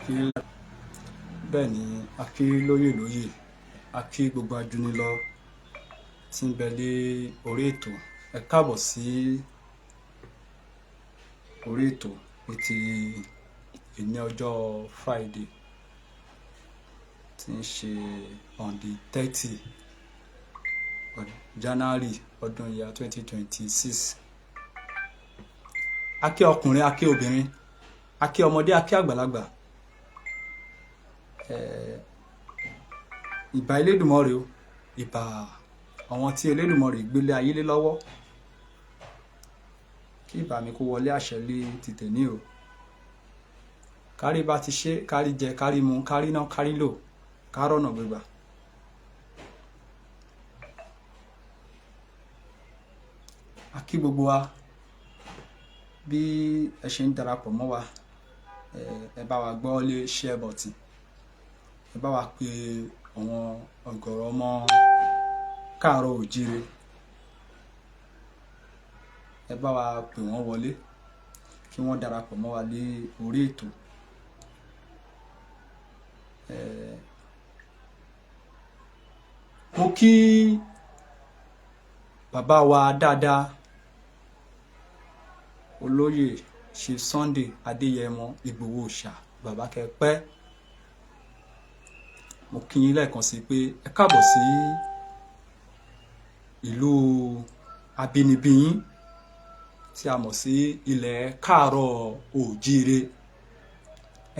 kí bẹ́ẹ̀ ni a kí lóyè lóyè, a kí gbogbo ajúnilọ tí ń bẹ lé orí ètò. Ẹ káàbọ̀ sí orí ètò ní ti ìní ọjọ́ Friday tí ń ṣe on the 30 January ọdún ìyá 2026. A kí ọkùnrin, a kí obìnrin, a kí ọmọdé, a kí àgbàlagbà. Ìbà Elédùmarè o, ìbà àwọn tí Elédùmarè gbélé ayé lé lọ́wọ́. Kí ìbà mi kó wọlé àṣẹ lé ti tèní o. Kárí bá ti ṣe, kárí jẹ, kárí mu, kárí ná, kárí lò, kárọ̀nà gbégbà. A kí gbogbo wa bí ẹ ṣe ń darapọ̀ mọ́ wa, ẹ bá wa gbọ́ lé share button, ẹ bá wa pe àwọn ọ̀gọ̀rọ̀ ọmọ káàárọ̀ òjíire, ẹ bá wa pè wọ́n wọlé kí wọ́n darapọ̀ mọ́ wa lé orí ètò. Mo kí bàbá wa dáadáa olóyè Chief Sunday Adéyẹmọ Ìgbòho Òòṣà, bàbá kẹpẹ́. Mo kí yín lẹ́ẹ̀kan sí pé ẹ káàbọ̀ sí ìlú abínibí yín tí a mọ̀ sí ilẹ̀ káàárọ̀ òjíire.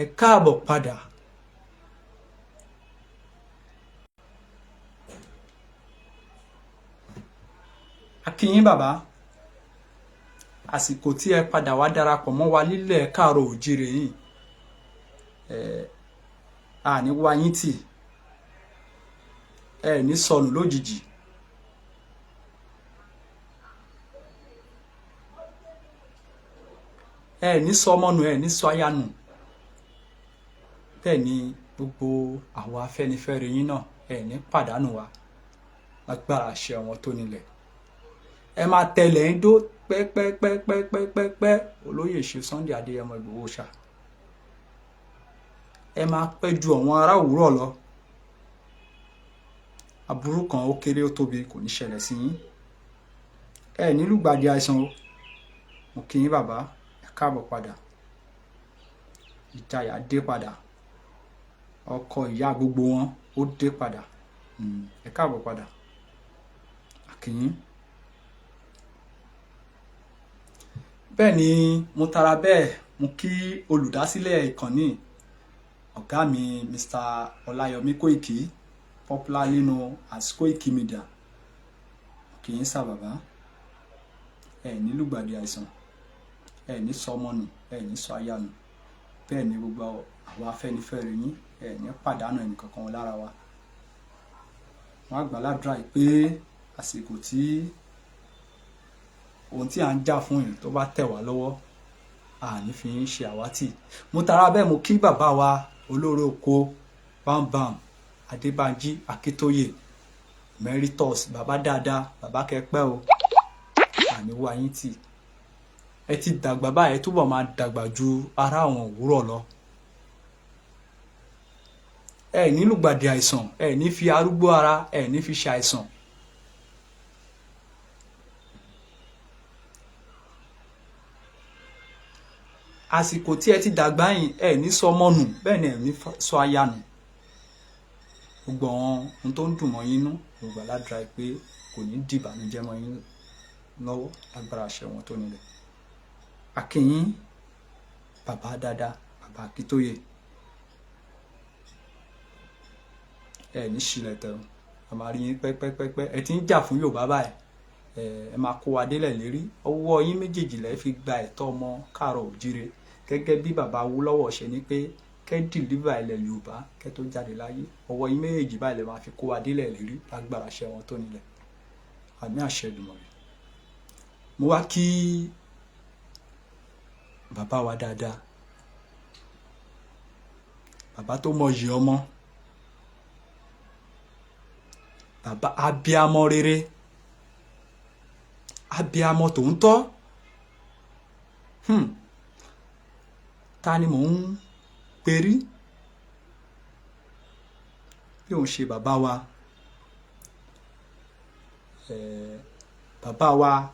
Ẹ káàbọ̀ padà. A kí yín bàbá, àsìkò tí ẹ padà wá darapọ̀ mọ́ wa nílẹ̀ káàárọ̀ òjíire yìí, àní wá yín tì, ẹ ní sọnù lójijì. Ẹ ní sọ ọmọ nù, ẹ ní sọ aya nù. Bẹ́ẹ̀ ni gbogbo àwọn Afẹ́nifẹ́re yín náà, ẹ ní pàdánù wa lágbára àṣẹ àwọn tó nílẹ̀. Ẹ máa tẹ̀lé ń dó pẹ́pẹ́pẹ́pẹ́pẹ́pẹ́ olóyè Chief Sunday Adéyẹmọ Ìgbòho Òòṣà. Ẹ máa pẹ́ ju àwọn ará òwúrọ̀ lọ. Aburú kan ó kéré ó tóbi kò ní ṣẹlẹ̀ sí yín. Ẹ ní lùgbàdì àìsàn o. Mo kí yín bàbá, ẹ káàbọ̀ padà. Ìjayà dé padà. Ọkọ ìyá gbogbo wọn ó dé padà. Ẹ káàbọ̀ padà. A kí yín. Bẹ́ẹ̀ ni mo tara bẹ́ẹ̀ mo kí olùdásílẹ̀ ìkànnì ọ̀gá mi Mr. Ọláyọmí Kóìkí, popularly known as Koiki Media. Kí yín sá bàbá, ẹ ní lùgbàdì àìsàn, ẹ ní sọ ọmọ nù, ẹ ní sọ aya nù. Bẹ́ẹ̀ ni gbogbo àwọn Afẹ́nifẹ́re yín, ẹ ní pàdánù ẹnì kankan lára wa. Wọ́n á gbàládùra pé àsìkò tí ohun tí à ń jà fún yìí tó bá tẹ̀ wá lọ́wọ́, àní fi ń ṣe àwátì. Mo tara bẹ́ẹ̀ mo kí bàbá wa olóró oko Bambam Adébánjí Akíntóyè Emeritus, bàbá dáadáa, bàbá kẹpẹ́ o, àní wá yín tì. Ẹ ti dàgbà báyìí, túbọ̀ máa dàgbà ju ará àwọn òwúrọ̀ lọ. Ẹ ní lùgbàdì àìsàn, ẹ ní fi arúgbó ara, ẹ ní fi ṣe àìsàn. Àsìkò tí ẹ ti dàgbà yìí, ẹ ní sọ ọmọ nù, bẹ́ẹ̀ ni ẹ ní sọ aya nù. Gbogbo àwọn ohun tó ń dùn mọ́ yín nú, gbogbo aládùúrà pé kò ní di ìbànújẹ́ mọ́ yín lọ́wọ́ lágbára àṣẹ wọn tó nílẹ̀. A kí yín bàbá dáadáa, bàbá Akíntóyè. Ẹ ní ṣílẹ̀ tẹ̀ o, a máa rí yín pẹ́pẹ́pẹ́pẹ́. Ẹ ti ń jà fún Yorùbá báyìí, ẹ máa kó wa délẹ̀ lérí. Ọwọ́ yín méjèèjì lẹ́ fi gba ẹ̀tọ́ ọmọ káàárọ̀ òjíire, gẹ́gẹ́ bí bàbá Awólọ́wọ̀ ṣe ní pé kẹ́ dìlíbà ilẹ̀ Yorùbá kẹ́ tó jáde láyé. Ọwọ́ yín méjèèjì báyìí lẹ́ máa fi kó wa délẹ̀ lérí lágbára àṣẹ wọn tó nílẹ̀. Àmì àṣẹ Èdùmàrè. Mo wá kí bàbá wa dáadáa, bàbá tó mọyì ọmọ, bàbá abiyamọ rere, abiyamọ tòótọ́. Ta ni mò ń perí bí òun ṣe bàbá wa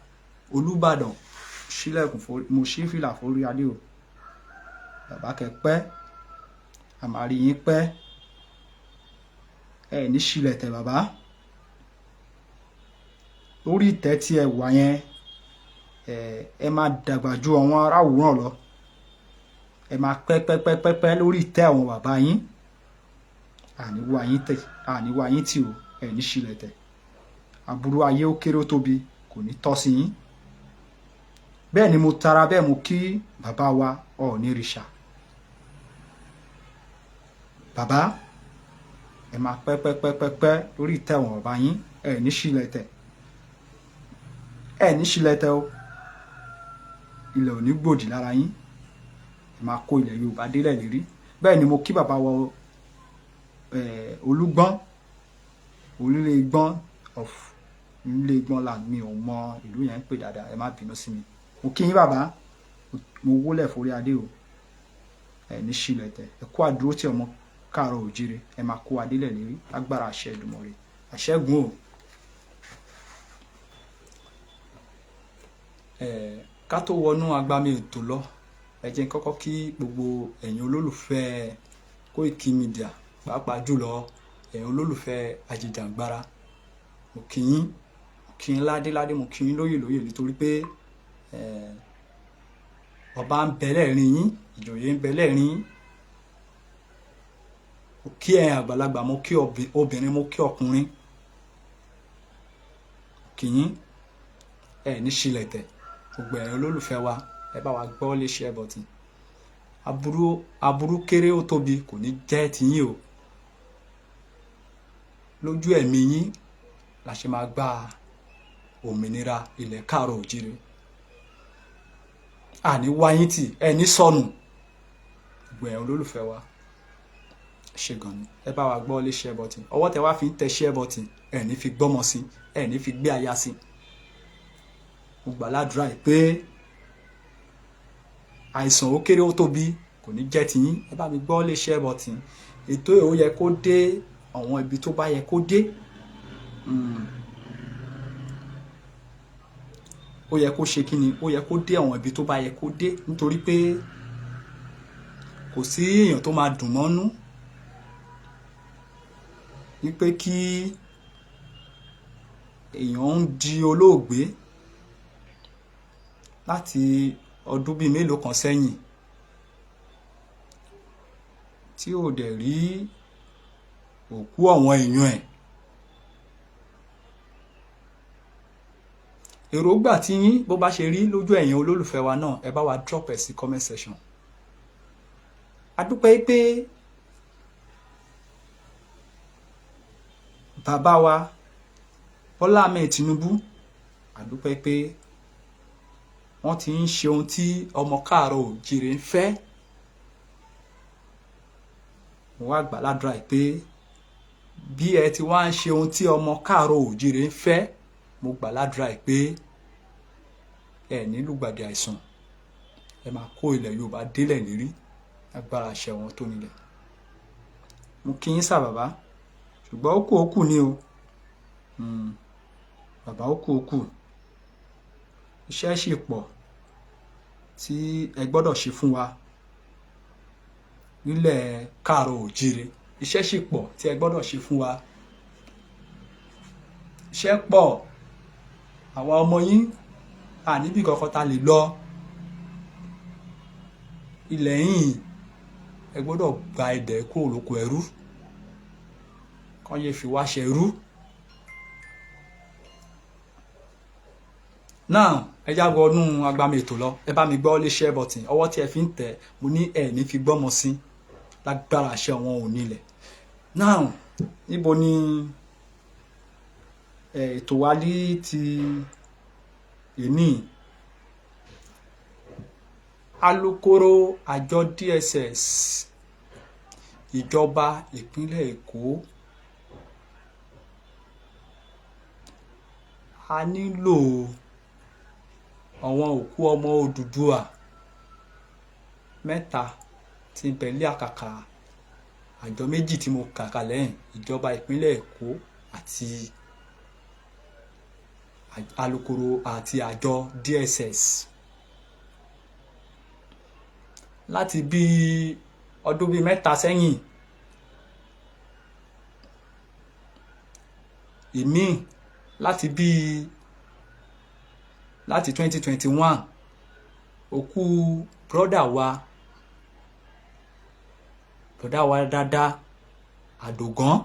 Olúbàdàn mo ṣí fìlà forí adé o. Bàbá kẹpẹ́ àmàrí yín pẹ́ ẹ ní ṣílẹ̀ tẹ̀ bàbá. Lórí ìtẹ́ tí ẹ wà yẹn ẹ máa dàgbà ju àwọn aráwòrán lọ. Ẹ máa pẹ́ lórí ìtẹ́ àwọn bàbá yín. Àníwá yín tì o, ẹ ní ṣílẹ̀ tẹ̀. Aburú ayé ó kéré ó tóbi kò ní tọ́ sí yín. Bẹ́ẹ̀ ni mo tara bẹ́ẹ̀ mo kí bàbá wa Ọ̀ọ̀nìrìṣà. Bàbá ẹ máa pẹ́ lórí ìtẹ́ àwọn bàbá yín, ẹ ní ṣílẹ̀ tẹ̀. Ẹ ní ṣílẹ̀ tẹ̀ o. Ilẹ̀ ò ní gbòdì lára yín. Ẹ máa kó ilẹ̀ Yorùbá délẹ̀ lérí. Bẹ́ẹ̀ ni mo kí bàbá wa Olúgbọ́n Onílé-Gbọ́n là mi ò mọ ìlú yẹn ń pè dáadáa, ẹ má bínú sí mi. Mo kí yín bàbá, mo wólẹ̀ forí adé o. Ẹ ní ṣílẹ̀ tẹ̀. Ẹ kú àdúró tí ọmọ Káàárọ̀ Oòjíire, ẹ máa kó adélẹ̀ lérí lágbára àṣẹ Èdùmàrè. Àṣẹ́gun o. Ká tó wọnú agbami ètò lọ, ẹ jẹ́ n kọ́kọ́ kí gbogbo ẹ̀yin olólùfẹ́ Koiki Media, pàápàá jùlọ ẹ̀yin olólùfẹ́ Ajìjàngbara. Mo kí yín ládéládé, mo kí yín lóyè nítorí pé ọba ń bẹ lẹ́ẹ̀rín yín, ìjòyè ń bẹ lẹ́ẹ̀rín yín. Mo kí ẹ̀yin àgbàlagbà, mo kí obìnrin, mo kí ọkùnrin. Mo kí yín ẹ ní ṣílẹ̀ tẹ̀. Gbogbo ẹ̀yin olólùfẹ́ wa, ẹ bá wa gbọ́ lé share button. Aburú kéré ó tóbi kò ní jẹ́ tiyín o. Lójú ẹ̀mí yín la ṣe máa gba òmìnira ilẹ̀ Káàárọ̀ Oòjíire. Àní wá yín tì, ẹ ní sọnù. Gbogbo ẹ̀yin olólùfẹ́ wa, ṣe gan ni. Ẹ bá wa gbọ́ lé share button. Ọwọ́ tẹ wá fi ń tẹ share button, ẹ ní fi gbọ́mọ sí, ẹ ní fi gbé aya sí. Mo gbàládùra pé àìsàn ó kéré ó tóbi kò ní jẹ́ tiyín. Ẹ bá mi gbọ́ lé share button. Ètò ó yẹ kó dé àwọn ibi tó bá yẹ kó dé. Ó yẹ kó ṣe kíni, ó yẹ kó dé àwọn ibi tó bá yẹ kó dé, nítorí pé kò sí èèyàn tó máa dùn mọ́nú wípé kí èèyàn ń di olóògbé láti ọdún bíi mélòó kan sẹ́yìn tí ò dẹ̀ rí òkú àwọn èèyàn ẹ̀. Èròǹgbà tí yín bó bá ṣe rí lójú ẹ̀yin olólùfẹ́ wa náà, ẹ bá wa drop ẹ̀ sí comment section. A dúpẹ́ pé bàbá wa Bọ́lá Ahmed Tinubu, a dúpẹ́ pé wọ́n ti ń ṣe ohun tí ọmọ Káàárọ̀ Oòjíire ń fẹ́. Mo wá gbàládùra pé bí ẹ ti wá ń ṣe ohun tí ọmọ Káàárọ̀ Oòjíire ń fẹ́, mo gbàládùra pé ẹ ní lùgbàdì àìsàn. Ẹ máa kó ilẹ̀ Yorùbá délẹ̀ lérí agbára àṣẹ wọn tó nílẹ̀. Mo kí yín sà bàbá, ṣùgbọ́n ó kù ni o. Bàbá ó kù. Iṣẹ́ ṣì pọ̀ tí ẹ gbọ́dọ̀ ṣe fún wa nílẹ̀ Káàárọ̀ Oòjíire. Iṣẹ́ ṣì pọ̀ tí ẹ gbọ́dọ̀ ṣe fún wa. Iṣẹ́ pọ̀. Àwa ọmọ yín níbi kankan ta lè lọ. Ilẹ̀ yìí ẹ gbọ́dọ̀ gba idẹ̀ kúrò lóko ẹrú. Kán yé fi wá ṣẹrú. Now ẹ já wọnú agbami ètò lọ. Ẹ bá mi gbọ́ lé share button. Ọwọ́ tí ẹ fi ń tẹ̀, mo ní ẹ ní fi gbọ́mọ sí lágbára àṣẹ wọn ò nílẹ̀. Now níbo ni ètò wa ní ti èní? Alukoro àjọ DSS ìjọba ìpínlẹ̀ Èkó, a nílò àwọn òkú ọmọ Odùduwà 3 tí ń bẹ ní àkàkà àjọ méjì tí mo kà kalẹ̀ yìí, ìjọba ìpínlẹ̀ Èkó àti alukoro àti àjọ DSS, láti bí ọdún bíi mẹ́ta sẹ́yìn, ìmí láti 2021, òkú brọ́dà wa dáadáa Àdògán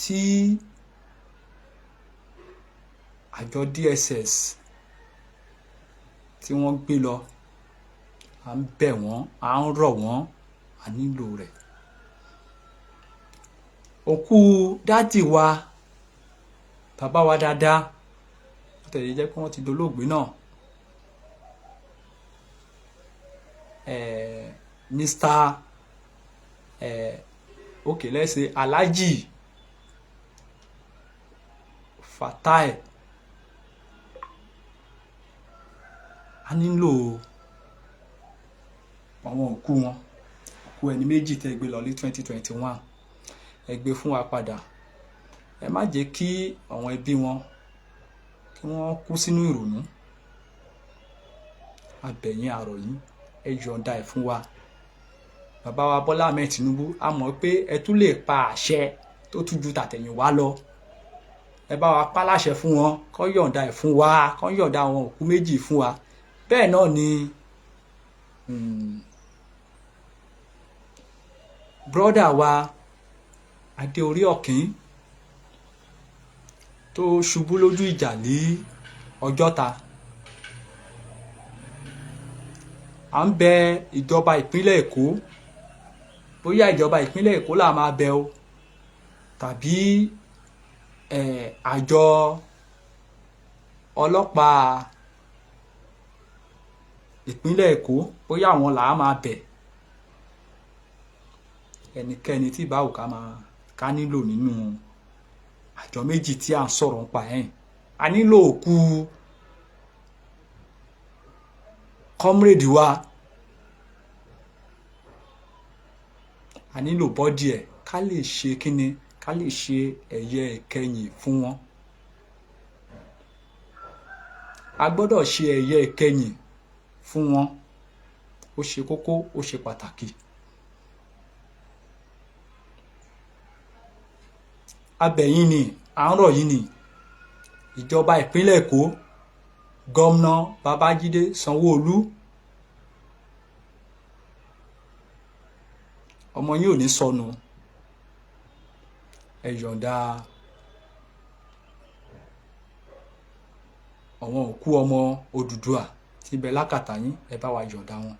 tí àjọ DSS tí wọ́n gbé lọ. À ń bẹ̀ wọ́n, à ń rọ̀ wọ́n, a nílò rẹ̀. Òkú dádì wa, bàbá wa dáadáa, ó tẹ̀lé jẹ́ pé wọ́n ti dolóògbé náà, Mr. Okay, let's say Alhaji Fatai. A nílò àwọn òkú wọn, òkú ẹni méjì tẹ́ gbé lọ ní 2021, ẹ gbé fún wa padà. Ẹ má jẹ́ kí àwọn ẹbí wọn kí wọ́n kú sínú ìrònú. A bẹ̀ yín, a rọ̀ yín, ẹ yọ̀ǹda ẹ̀ fún wa. Bàbá wa Bọ́lá Ahmed Tinubu, a mọ̀ pé ẹ tún lè pa àṣẹ tó tún ju tàtẹ̀yìnwá lọ. Ẹ bá wa pa láṣẹ fún wọn, kó yọ̀ǹda ẹ̀ fún wa, kó yọ̀ǹda àwọn òkú méjì fún wa. Bẹ́ẹ̀ náà ni brọ́dà wa Adéorí Ọ̀kín tó ṣubú lójú ìjà ní Ọjọ́ta. À ń bẹ ìjọba ìpínlẹ̀ Èkó, bóyá ìjọba ìpínlẹ̀ Èkó là máa bẹ o, tàbí àjọ ọlọ́pàá ìpínlẹ̀ Èkó, bóyá àwọn là á máa bẹ̀. Ẹnikẹ́ni tí báwo ká nílò nínú àjọ méjì tí à ń sọ̀rọ̀ nípa ẹ̀. A nílò òkú comrade wa, a nílò bọ́dì ẹ̀, ká lè ṣe kíni, ká lè ṣe ẹ̀yẹ ìkẹyìn fún wọn. A gbọ́dọ̀ ṣe ẹ̀yẹ ìkẹyìn fún wọn, ó ṣe kókó, ó ṣe pàtàkì. A bẹ̀ yín ni, à ń rọ̀ yín ni, ìjọba ìpínlẹ̀ Èkó, gómìnà Babájídé Sanwó-Olú, ọmọ yín ò ní sọnù. Ẹ yọ̀ǹda àwọn òkú ọmọ Odùduwà tí bẹ lákàtà yín, ẹ bá wa yọ̀ǹda wọn.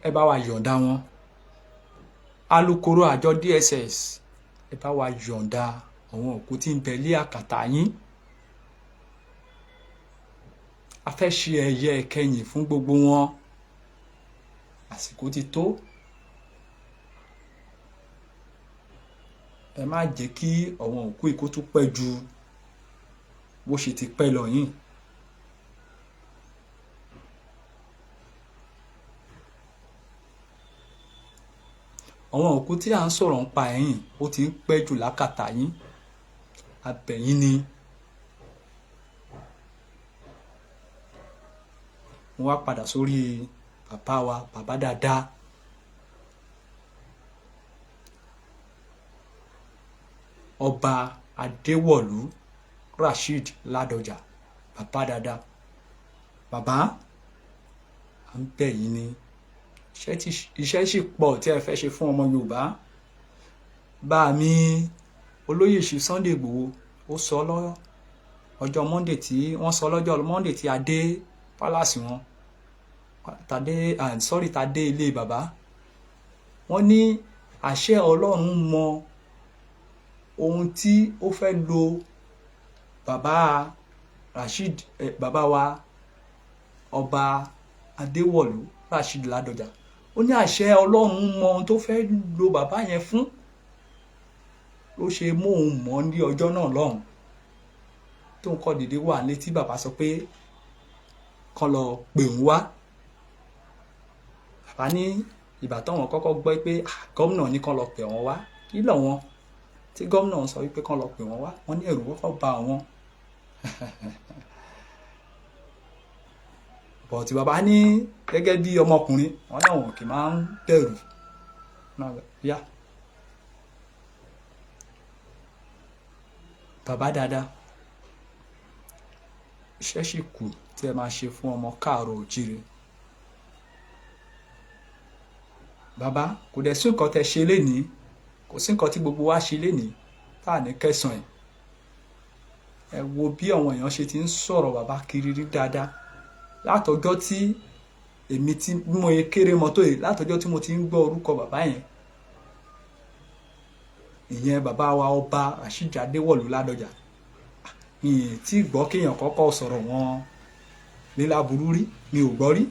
Ẹ bá wa yọ̀ǹda wọn. Alukoro àjọ DSS, ẹ bá wa yọ̀ǹda àwọn òkú tí ń bẹ lé àkàtà yín. A fẹ́ ṣe ẹ̀yẹ ìkẹyìn fún gbogbo wọn. Àsìkò ti tó. Ẹ má jẹ́ kí àwọn òkú ikú tún pẹ́ ju bó ṣe ti pẹ́ lọ yìí. Àwọn òkú tí à ń sọ̀rọ̀ nípa ẹ̀yìn, ó ti ń pẹ́ jù lákàtà yín. A bẹ̀ yín ni. Mo wá padà sórí bàbá wa, bàbá dáadáa. Ọba Adéwọ̀lú Rasheed Ládọjà, bàbá dáadáa. Bàbá, à ń bẹ̀ yín ni. Iṣẹ́ sì pọ̀ tí ẹ fẹ́ ṣe fún ọmọ Yorùbá. Bá mi olóyè Chief Sunday Igboho, ó sọ ọjọ́ Monday tí wọ́n sọ lọ́jọ́ Monday tí a dé palace wọn, tá dé ilé bàbá. Wọ́n ní àṣẹ Ọlọ́run mọ ohun tí ó fẹ́ lo bàbá Rasheed, bàbá wa Ọba Adéwọ̀lú Rasheed Ládọjà. Ó ní àṣẹ Ọlọ́run mọ ohun tó fẹ́ lo bàbá yẹn fún, ló ṣe mú òun mọ̀ ní ọjọ́ náà lọ́hùn, tó ń kọ́ dédé wà létí bàbá sọ pé kán lọ pè ń wá bàbá ní ìgbà táwọn kọ́kọ́ gbọ́ pé gómìnà ní kán lọ pè wọ́n wá kí lọ́wọ́n tí gómìnà sọ wípé kán lọ pè wọ́n wá wọ́n ní ẹ̀rù kọ́kọ́ bà wọ́n bọ̀tí bàbá ní gẹ́gẹ́ bí ọmọkùnrin wọn náà wọn kì máa ń bẹ̀rù náà yá bàbá dáadáa iṣẹ́ sì kù tí ẹ máa ṣe fún ọmọ káàárọ̀ òjíire bàbá kò dẹ̀ sí nǹkan tẹ́ ṣe lénìí kò sí nǹkan tí gbogbo wa ṣe lénìí tá à ní kẹsàn-án ẹ wo bí àwọn èèyàn ṣe ti ń sọ̀rọ̀ bàbá kiri rí dáadáa látọjọ́ tí èmi tí mo kéré mọ́tò yìí látọjọ́ tí mo ti ń gbọ́ orúkọ bàbá yẹn ìyẹn bàbá wa ọba Rasheed Adéwọ̀lú Ládọjà mi tí gbọ́ kéèyàn kọ́kọ́ sọ̀rọ̀ wọn níláburú rí mi ò gbọ́ rí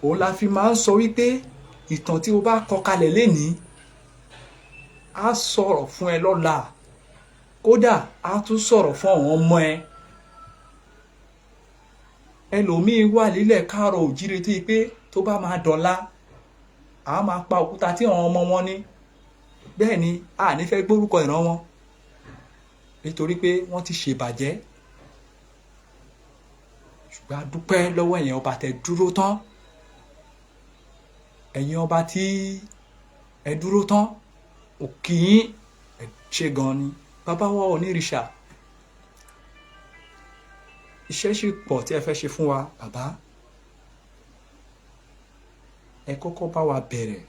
òun la fi máa ń sọ wípé ìtàn tí o bá kọ kalẹ̀ lénìí á sọ̀rọ̀ fún ẹ lọ́la kódà á tún sọ̀rọ̀ fún àwọn ọmọ ẹ ẹlòmíín wà nílẹ̀ káàárọ̀ òjíire tó yẹ pé tó bá máa dọ̀la a máa pa òkúta tí àwọn ọmọ wọn ní bẹ́ẹ̀ ni a ní fẹ́ gbórúkọ ìran wọn nítorí pé wọ́n ti ṣèbàjẹ́ ṣùgbọ́n a dúpẹ́ lọ́wọ́ ẹ̀yin ọba tẹ́ dúró tán ẹ̀yin ọba tí ẹ dúró tán òkì yín ẹ ṣe gan ni bàbá wa onírìṣà iṣẹ́ sì pọ̀ tí ẹ fẹ́ ṣe fún wa bàbá ẹ kọ́kọ́ bá wa bẹ̀rẹ̀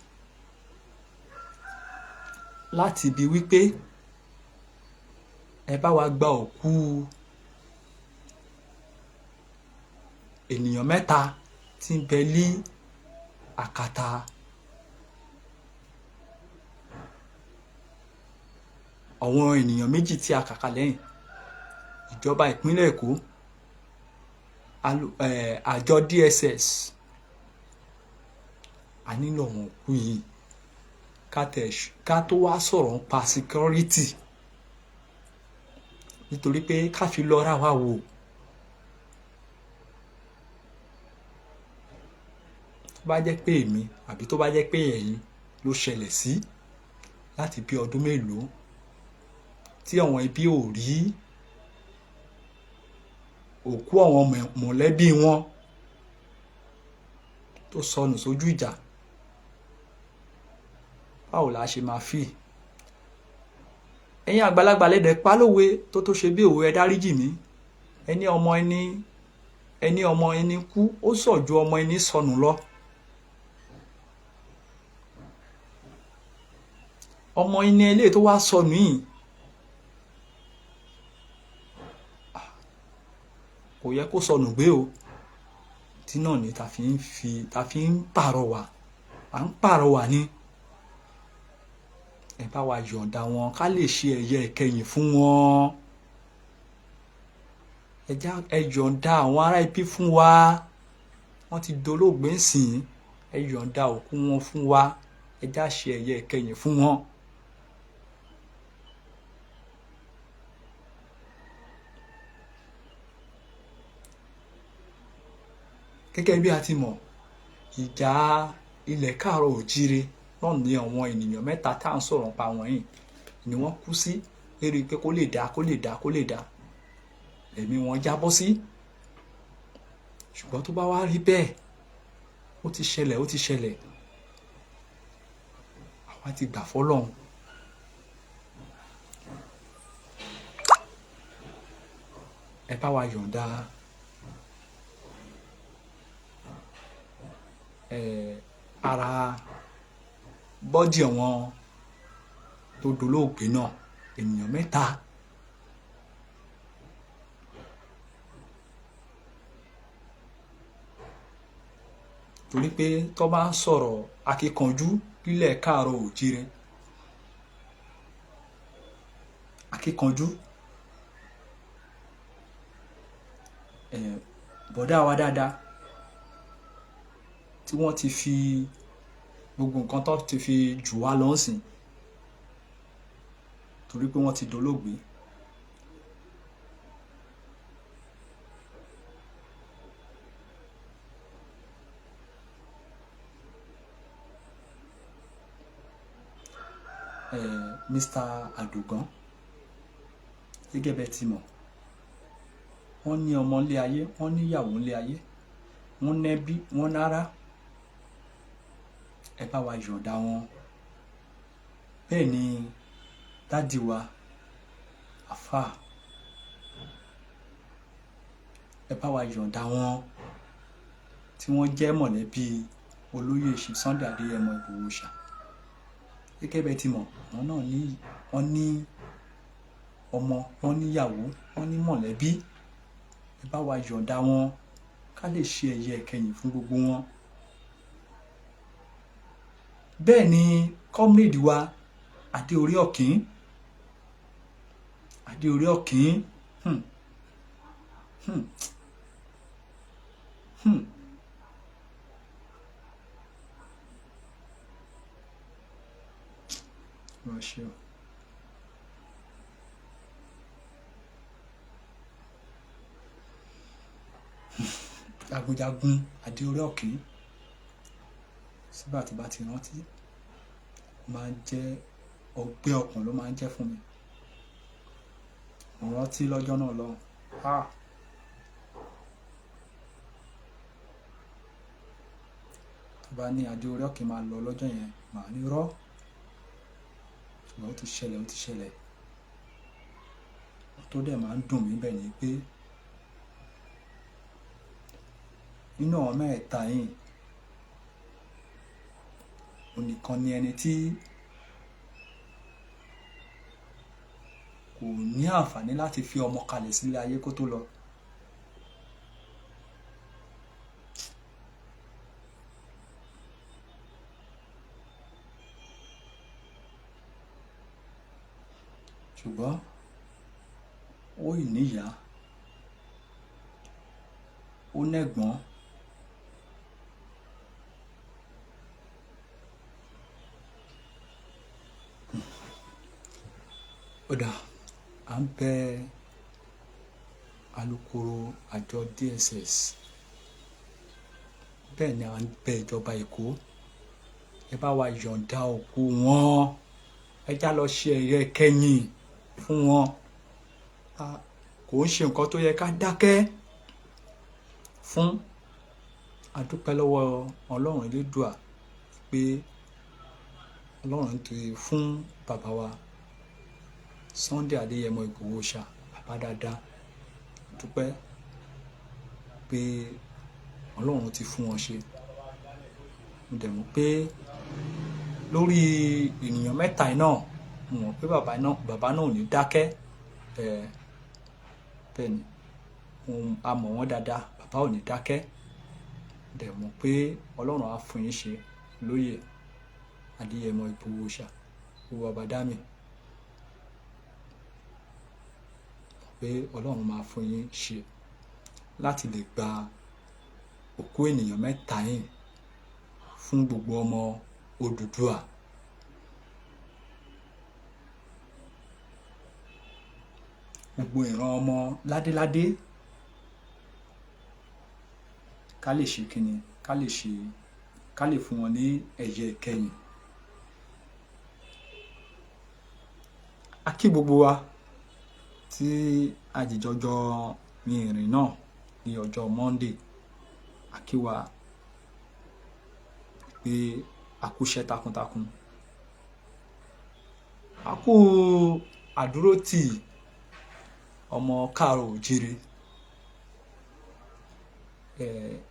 láti ibi wípé ẹ bá wa gba òkú ènìyàn mẹ́ta tí ń bẹ ní àkàtà àwọn ènìyàn méjì tí a kàkà lẹ́yìn ìjọba ìpínlẹ̀ Èkó àjọ DSS a nílò àwọn òkú yìí ká tó wá sọ̀rọ̀ nípa security nítorí pé ká fi lọ́ra wa wò tó bá jẹ́ pé èmi àbí tó bá jẹ́ pé ẹ̀yin ló ṣẹlẹ̀ sí láti bí ọdún mélòó tí àwọn ẹbí ò rí òkú àwọn mọ̀lẹ́bí wọn tó sọnù sójú ìjà báwo la ṣe máa fi ẹ̀yin àgbàlagbà lẹ́dẹ̀ pa lówe tó ṣe bí òwe ẹ dáríjì mí ẹni ọmọ ẹni kú ó sọ ju ọmọ ẹni sọnù lọ ọmọ ẹni eléyìí tó wá sọnù yìí kò yẹ kó sọnù gbé o tí náà ni ta fi ń pàrọwà à ń pàrọwà ni ẹ bá wa yọ̀ǹda wọn ká lè ṣe ẹ̀yẹ ìkẹyìn fún wọn ẹ yọ̀ǹda àwọn ará ibi fún wa wọ́n ti dolóògbé ńsìn ẹ yọ̀ǹda òkú wọn fún wa ẹ já ṣe ẹ̀yẹ ìkẹyìn fún wọn. gẹ́gẹ́ bí a ti mọ̀ ìjà ilẹ̀ káàárọ̀ òjíire náà ní àwọn ènìyàn mẹ́ta tá à ń sọ̀rọ̀ pa wọ́n yìí ni wọ́n kú sí lérí pé kó lè dá ẹ̀mí wọn jábọ́ sí ṣùgbọ́n tó bá wá rí bẹ́ẹ̀ ó ti ṣẹlẹ̀ àwa ti gbà fọ́lọ́run ẹ bá wa yọ̀ǹda ara bọ́dì àwọn tó dolóògbé náà ènìyàn mẹ́ta torí pé tó bá ń sọ̀rọ̀ akíkanjú nílẹ̀ káàárọ̀ òjíire akíkanjú bọ̀dá wa dáadáa tí wọ́n ti fi gbogbo nǹkan tó ti fi jù wá lọ́sìn torí pé wọ́n ti dolóògbé Mr. Adugan gẹ́gẹ́ bẹ́ẹ̀ ti mọ̀ wọ́n ní ọmọ ilé ayé wọ́n níyàwó ilé ayé wọ́n nẹ́bí wọ́n nára ẹ bá wa yọ̀ǹda wọn bẹ́ẹ̀ ni dádì wa àfà ẹ bá wa yọ̀ǹda wọn tí wọ́n jẹ́ mọ̀lẹ́bí olóyè Chief Sunday Adéyẹmọ Ìgbòho Òòṣà gẹ́gẹ́ bẹ́ẹ̀ ti mọ̀ wọ́n náà ní wọ́n ní ọmọ wọ́n níyàwó wọ́n ní mọ̀lẹ́bí ẹ bá wa yọ̀ǹda wọn ká lè ṣe ẹ̀yẹ ìkẹyìn fún gbogbo wọn. bẹ́ẹ̀ ni comrade wa Adéorí Ọ̀kín jagunjagun Adéorí Ọ̀kín sígbà tí bá ti rántí máa ń jẹ́ ọgbẹ́ ọkàn ló máa ń jẹ́ fún mi. Mo rántí lọ́jọ́ náà lọ́hùn. Tó bá ní Adéorí Ọ̀kín máa lọ lọ́jọ́ yẹn màá ní rọ́ ṣùgbọ́n ó ti ṣẹlẹ̀ tó dẹ̀ máa ń dùn mí bẹ́ẹ̀ ni pé nínú àwọn mẹ́ta yìí onìkan ni ẹni tí kò ní àǹfààní láti fi ọmọ kalẹ̀ sílé ayé kó tó lọ. ṣùgbọ́n ó ìníyà ó nẹ́gbọ́n ọ̀dà à ń bẹ alukoro àjọ DSS bẹ́ẹ̀ ni à ń bẹ ìjọba Èkó ẹ bá wa yọ̀ǹda òkú wọn ẹ já lọ ṣe ẹ̀yẹ kẹ́yìn fún wọn kò ń ṣe nǹkan tó yẹ ká dákẹ́ fún. A dúpẹ́ lọ́wọ́ Ọlọ́run Elédùà pé Ọlọ́run ti fún bàbá wa Sunday Adéyẹmọ Ìgbòho Òòṣà bàbá dáadáa dúpẹ́ pé Ọlọ́run ti fún wọn ṣe. Mo dẹ̀ mọ̀ pé lórí ènìyàn mẹ́ta náà mo mọ̀ pé bàbá náà ò ní dákẹ́ bẹ́ẹ̀ ni a mọ̀ wọ́n dáadáa bàbá ò ní dákẹ́ dẹ̀ mọ̀ pé Ọlọ́run á fún yín ṣe lóyè Adéyẹmọ Ìgbòho Òòṣà owó Àbádámì pé Ọlọ́run máa fún yín ṣe láti lè gba òkú ènìyàn mẹ́ta yìí fún gbogbo ọmọ Odùduwà. Gbogbo ìran ọmọ ládéládé ká lè ṣe kíni ká lè fún wọn ní ẹ̀yẹ ìkẹyìn. A kí gbogbo wa tí àjìjọjọ ní ìrìn náà ní ọjọ́ Monday a kí wa pé a kú iṣẹ́ takuntakun a kú àdúrótì ọmọ káàárọ̀ oòjíire.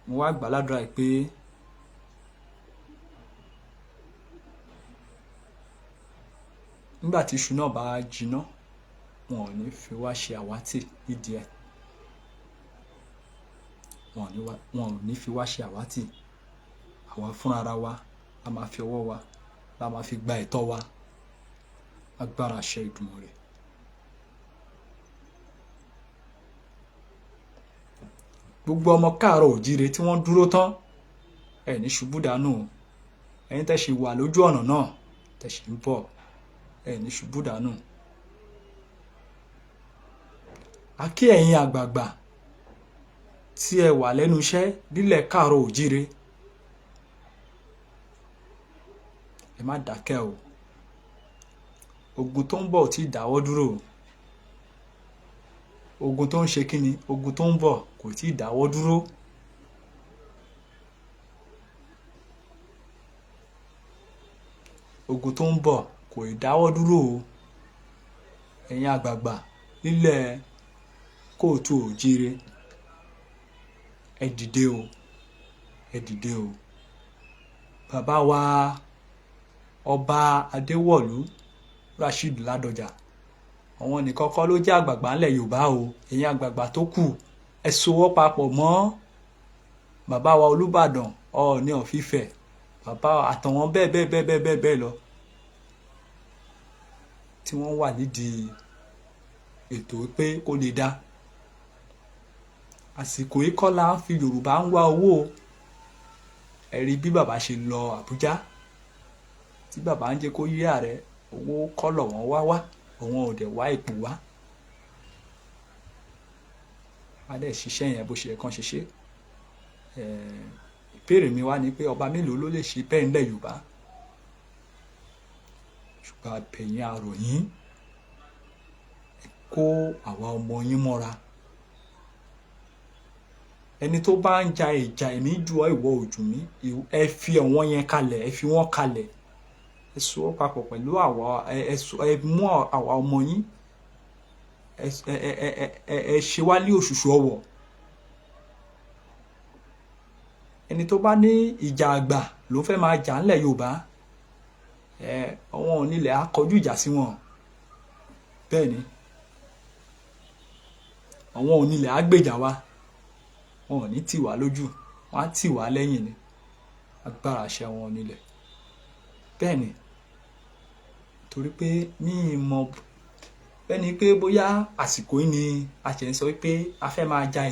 Mo wá gbàládùra pé nígbà tí iṣu náà bá jiná wọn ò ní fi wá ṣe àwátì nídìí ẹ̀ wọn ò ní fi wá ṣe àwátì àwa fúnra wa la máa fi ọwọ́ wa la máa fi gba ẹ̀tọ́ wa agbára àṣẹ Ìdùmarè. Gbogbo ọmọ káàárọ̀ oòjíire tí wọ́n dúró tán ẹ̀ ní ṣubú dànù ẹ̀yin tẹ́ ṣì wà lójú ọ̀nà náà tẹ́ ṣì ń bọ̀ ẹ̀ ní ṣubú dànù. A kí ẹ̀yin àgbààgbà tí ẹ wà lẹ́nu iṣẹ́ nílẹ̀ káàárọ̀ oòjíire ẹ má dákẹ́ o ogun tó ń bọ̀ ò tí ì dáwọ́ dúró. Ogun tó ń ṣe kíni, ogun tó ń bọ̀ kò tí ì dáwọ́ dúró. Ogun tó ń bọ̀ kò ì dáwọ́ dúró o. Ẹ̀yin àgbààgbà nílẹ̀ kóòtù òjíire, ẹ dìde o, ẹ dìde o. Bàbá wa ọba Adéwọ̀lú Rasheed Ládọjà, àwọn nìkan kọ́ ló jẹ́ àgbààgbà ńlẹ̀ Yorùbá o. Ẹ̀yin àgbààgbà tó kù, ẹ sowọ́ papọ̀ mọ́ bàbá wa Olúbàdàn Ọọ̀ni of Ifẹ̀, bàbá àtàwọn bẹ́ẹ̀ bẹ́ẹ̀ bẹ́ẹ̀ bẹ́ẹ̀ bẹ́ẹ̀ bẹ́ẹ̀ lọ tí wọ́n wà nídìí ètò pé kó lè dá. Àsìkò yìí kọ́ la ń fi Yorùbá ń wá owó. Ẹ rí bí bàbá ṣe lọ Àbújá, tí bàbá ń jẹ́ kó yé ààrẹ owó kọ́ lọ̀wọ́n wá òun ò dẹ̀ wá ipò wá. Wá dẹ̀ ṣiṣẹ́ yẹn bó ṣe kàn ṣe ṣe. Ìbéèrè mi wá ni pé ọba mélòó ló lè ṣe bẹ́ẹ̀ ńlẹ̀ Yorùbá? Ṣùgbọ́n àbẹ̀yìn àròyìn kó àwa ọmọ yín mọ́ra. Ẹni tó bá ń ja ìjà èmi jù ọ́ ìwọ ojú mi, ẹ fi àwọn yẹn kalẹ̀, ẹ fi wọ́n kalẹ̀. Ẹ so papọ̀ pẹ̀lú àwa, ẹ mú àwa ọmọ yín, ẹ ṣe wá ní òṣùṣù ọwọ̀. Ẹni tó bá ní ìjà àgbà ló fẹ́ máa jà ńlẹ̀ Yorùbá, àwọn onílẹ̀ á kọjú ìjà sí wọn. Bẹ́ẹ̀ ni, àwọn onílẹ̀ á gbèjà wa, wọn ò ní tì wá lójú, wọn á tì wá lẹ́yìn ni. Agbára ṣe àwọn onílẹ̀. Bẹ́ẹ̀ ni, torí pé ní ìmọ̀ bẹ́ẹ̀ ni pé bóyá àsìkò yìí ni a ṣe ń sọ pé a fẹ́ máa ja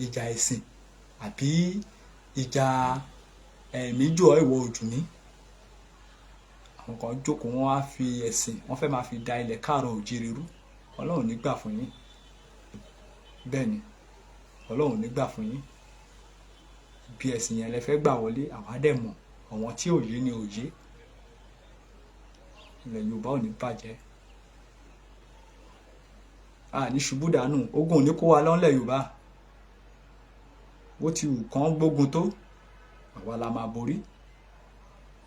ìjà ẹ̀sìn àbí ìjà ẹ̀mí jù ọ́ ìwọ ojú mi. Àwọn kan jókòó, wọ́n á fi ẹ̀sìn, wọ́n fẹ́ máa fi da ilẹ̀ káàárọ̀ òjíire rú. Ọlọ́run ní gbà fún yín. Bẹ́ẹ̀ ni, Ọlọ́run ní gbà fún yín. Bí ẹ̀sìn yẹn lẹ fẹ́ gbà wọlé, àwa dẹ̀ mọ̀ àwọn tí òye ni òye. Ilẹ̀ Yorùbá ò ní bàjẹ́. A ní ṣubú dànù, ogun ò ní kó wa lọ́nlẹ̀ Yorùbá. Bó ti wù kán gbógun tó, àwa la máa borí.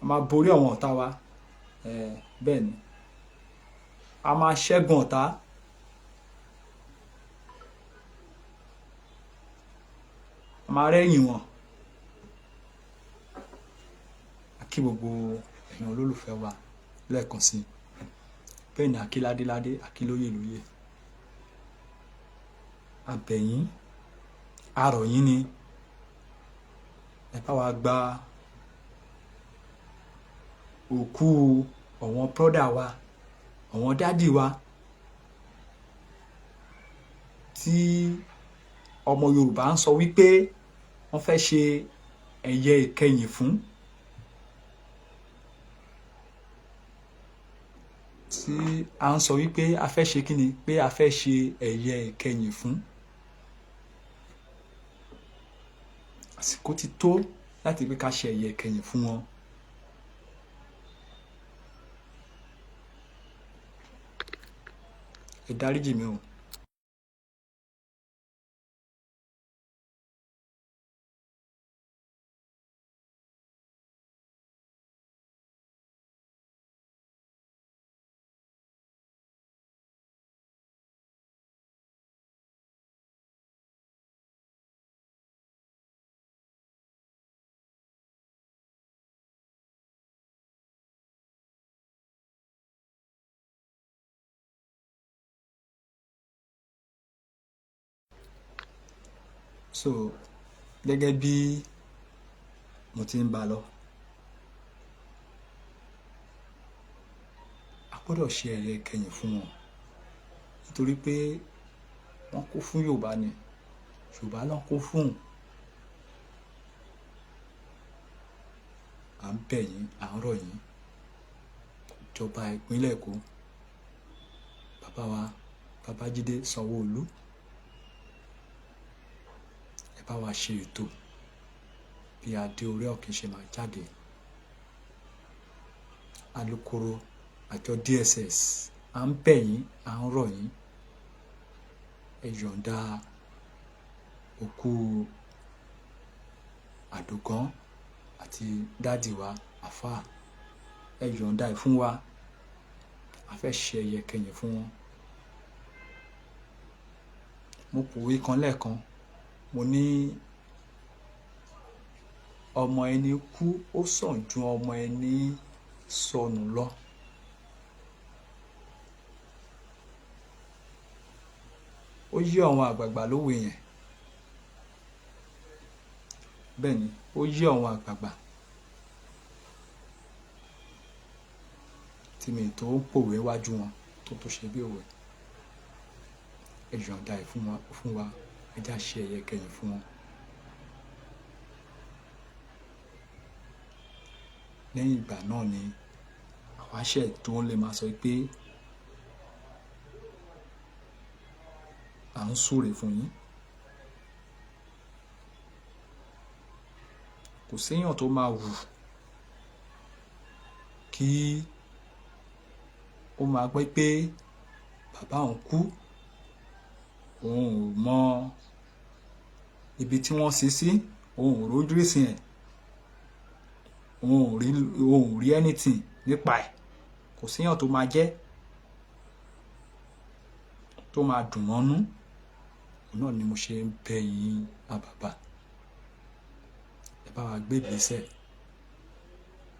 A máa borí àwọn ọ̀tá wa. Bẹ́ẹ̀ ni, a máa ṣẹ́gun ọ̀tá. A máa rẹ́yìn wọn. A kí gbogbo ẹ̀yin olólùfẹ́ wa lẹ́ẹ̀kan sí. Bẹ́ẹ̀ ni, a kí ládéládé, a kí lóyè lóyè. Abẹ̀yìn, arọ̀ yín ni. Ẹ bá wa gba òkú àwọn brọ́dà wa, àwọn dádì wa tí ọmọ Yorùbá ń sọ wípé wọ́n fẹ́ ṣe ẹ̀yẹ ìkẹyìn fún. Tí a ń sọ wípé a fẹ́ ṣe kíni, pé a fẹ́ ṣe ẹ̀yẹ ìkẹyìn fún. Àsìkò ti tó láti pé ká ṣe ẹ̀yẹ ìkẹyìn fún wọn. Ẹ dáríjì mi o. So gẹ́gẹ́ bí mo ti ń bá lọ, a gbọ́dọ̀ ṣe ẹ̀yẹ ìkẹyìn fún wọn nítorí pé wọ́n kú fún Yorùbá ni, Yorùbá ló kú fún. À ń bẹ̀ yín, à ń rọ̀ yín, ìjọba ìpínlẹ̀ Èkó, bàbá wa Babájídé Sanwó-Olú, ẹ bá wa ṣe ètò bí adé orí ọ̀kín ṣe máa jáde. Alukoro àjọ DSS à ń bẹ̀ yín, à ń rọ̀ yín, ẹ yọ̀ǹda òkú Àdògán àti dádì wa àfáà, ẹ yọ̀ǹda ẹ̀ fún wa, a fẹ́ ṣe ẹ̀yẹ kẹyìn fún wọn. Mo pòwe kan lẹ́ẹ̀kan, mo ní ọmọ ẹni kú ó sàn ju ọmọ ẹni sọnù lọ. Ó yé àwọn àgbààgbà lówe yẹn, bẹ́ẹ̀ ni ó yé àwọn àgbààgbà tí mi tó ń pòwe wájú wọn tó ṣe bí òwe. Ẹ yọ̀ǹda ẹ̀ fún wa, ẹ já ṣe ẹ̀yẹ kẹyìn fún wọn. Lẹ́yìn ìgbà náà ni àwa ṣẹ̀ tó lè máa sọ pé à ń súre fún yín. Kò séèyàn tó máa wù kí ó máa gbọ́ pé bàbá òun kú, òun ò mọ ibi tí wọ́n sin sí, òun ò rójú ìsìn ẹ̀, òun ò rí anything nípa ẹ̀. Kò séèyàn tó máa jẹ́ tó máa dùn mọ́nú. Òun náà ni mo ṣe ń bẹ yín àbàbà, ẹ bá wa gbé ìgbésẹ̀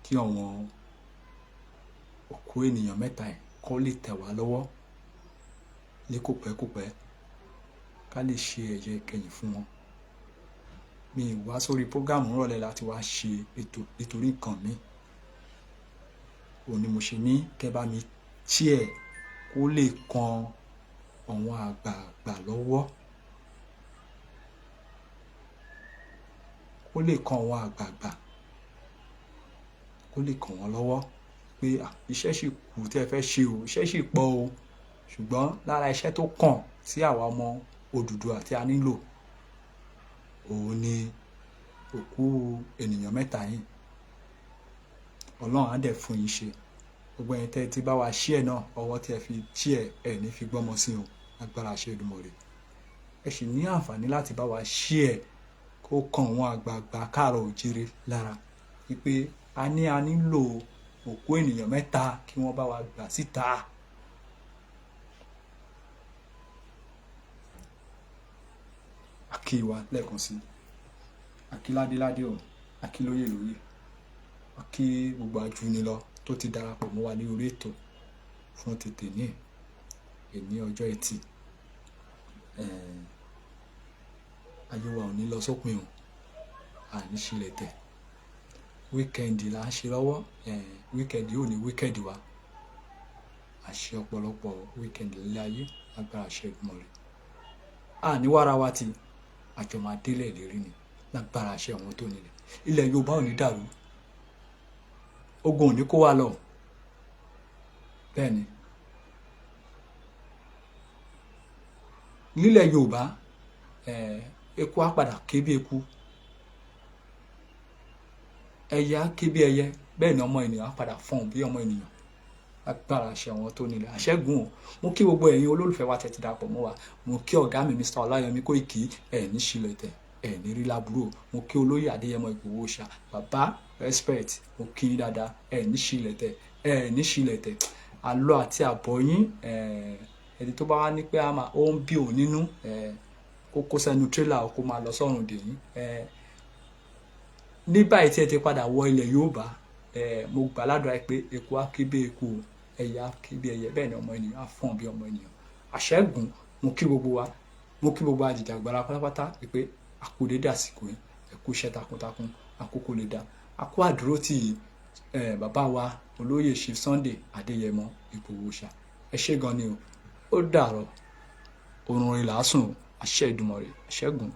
kí àwọn òkú ènìyàn mẹ́ta ẹ̀ kó lè tẹ̀ wá lọ́wọ́ ní kòpẹ́kòpẹ́, ká lè ṣe ẹ̀yẹ kẹyìn fún wọn. Mi ì wá sórí prógámù rọ̀lẹ́ láti wá ṣe ètò nítorí nǹkan mi. Òun ni mo ṣe ní kẹ́ bá mi tí ẹ̀ kó lè kan àwọn àgbààgbà lọ́wọ́, kó lè kan àwọn àgbààgbà, kó lè kàn wọ́n lọ́wọ́ pé iṣẹ́ sì kù tí ẹ fẹ́ ṣe o, iṣẹ́ sì pọ̀ o, ṣùgbọ́n lára iṣẹ́ tó kàn sí àwa ọmọ Odùduwà tí a nílò, òun ni òkú ènìyàn mẹ́ta yìí. Ọlọ́run á dẹ̀ fún yín ṣe. Gbogbo ẹ̀yin tẹ́ ti bá wa ṣí ẹ̀ náà, ọwọ́ tí ẹ fi ṣí ẹ̀ ní fi gbọ́mọ sí o, agbára ṣe Èdùmàrè. Ẹ sì ní àǹfààní láti bá wa ṣí ẹ̀ kó kan àwọn àgbààgbà káàárọ̀ oòjíire lára wípé a nílò òkú ènìyàn mẹ́ta kí wọ́n bá wa gbà síta. Akí wa lẹ́ẹ̀kan sí, akí ládéládé o, akí lóyè lóyè, akí gbogbo ajúnilọ tó ti darapọ̀ mọ́ wa ní orí ètò fún tètè ní ọjọ́ Ẹtì. Ayé wa ò ní lọ sópin o, àní ṣílẹ̀ tẹ̀. Wíkẹ́ndì là ń ṣe lọ́wọ́, wíkẹ́ndì ò ní wíkẹ́ndì wa. Àṣẹ ọ̀pọ̀lọpọ̀ wíkẹ́ndì nílé ayé, agbára ṣe Èdùmàrè. Àní wára wa ti àjọ máa délẹ̀ lérí ni, lágbára ṣe àwọn tó nílẹ̀. Ilẹ̀ Yorùbá ò ní dàrú, ogun ò ní kó wa lọ. Bẹ́ẹ̀ ni, nílẹ̀ Yorùbá eku á padà ké bí eku, ẹyẹ á ké bí ẹyẹ, bẹ́ẹ̀ ni ọmọ ènìyàn á padà fọhùn bí ọmọ ènìyàn. Agbára ṣe àwọn tó nílẹ̀. Àṣẹ́gun o. Mo kí gbogbo ẹ̀yin olólùfẹ́ wa tẹ́ ti darapọ̀ mọ́ wa. Mo kí ọ̀gá mi Mr. Ọláyọmí Kóìkí, ní ṣílẹ̀ tẹ̀, ní rí lábúrò. Mo kí olóyè Adéyẹmọ Ìgbòho Òòṣà, bàbá respect, mo kí yín dáadáa, ní ṣílẹ̀ tẹ̀, ní ṣílẹ̀ tẹ̀. Àlọ àti àbọ̀ yín, ẹni tó bá wá ní pé ó ń bí òun nínú, kó kó sẹ́nu tírélà kó máa lọ sọ́run dè yín. Ní báyìí tí ẹ ti padà wọ ilẹ̀ Yorùbá, mo gbà ládùúrà pé eku á ké bí eku, ẹyẹ á ké bí ẹyẹ, bẹ́ẹ̀ ni ọmọ ènìyàn á fọhùn bí ọmọ ènìyàn. Àṣẹ́gun, mo kí gbogbo wa, mo kí gbogbo ajìjàgbara pátápátá pé a kú dédé àsìkò yìí, ẹ kú iṣẹ́ takuntakun, àkókò lè dá, a kú àdúró tí bàbá wa olóyè Chief Sunday Adéyẹmọ Ìgbòho Òòṣà. Ẹ ṣé gan ni o, ó dàárọ̀, oorun rẹ̀ lásùn, àṣẹ Èdùmàrè, Àṣẹ́gun.